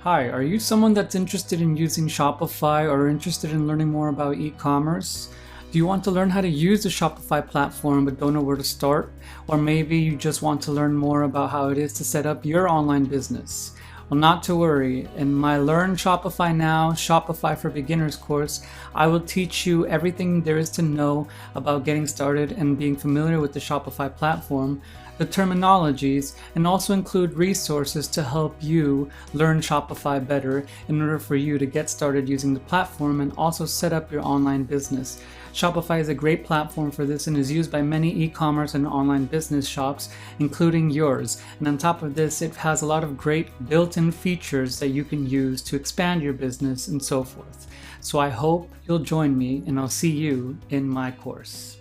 Hi, are you someone that's interested in using Shopify or interested in learning more about e-commerce? Do you want to learn how to use the Shopify platform but don't know where to start? Or maybe you just want to learn more about how it is to set up your online business? Well, not to worry. In my Learn Shopify Now, Shopify for Beginners course, I will teach you everything there is to know about getting started and being familiar with the Shopify platform, the terminologies, and also include resources to help you learn Shopify better in order for you to get started using the platform and also set up your online business. Shopify is a great platform for this and is used by many e-commerce and online business shops, including yours. And on top of this, it has a lot of great built-in features that you can use to expand your business and so forth. So I hope you'll join me and I'll see you in my course.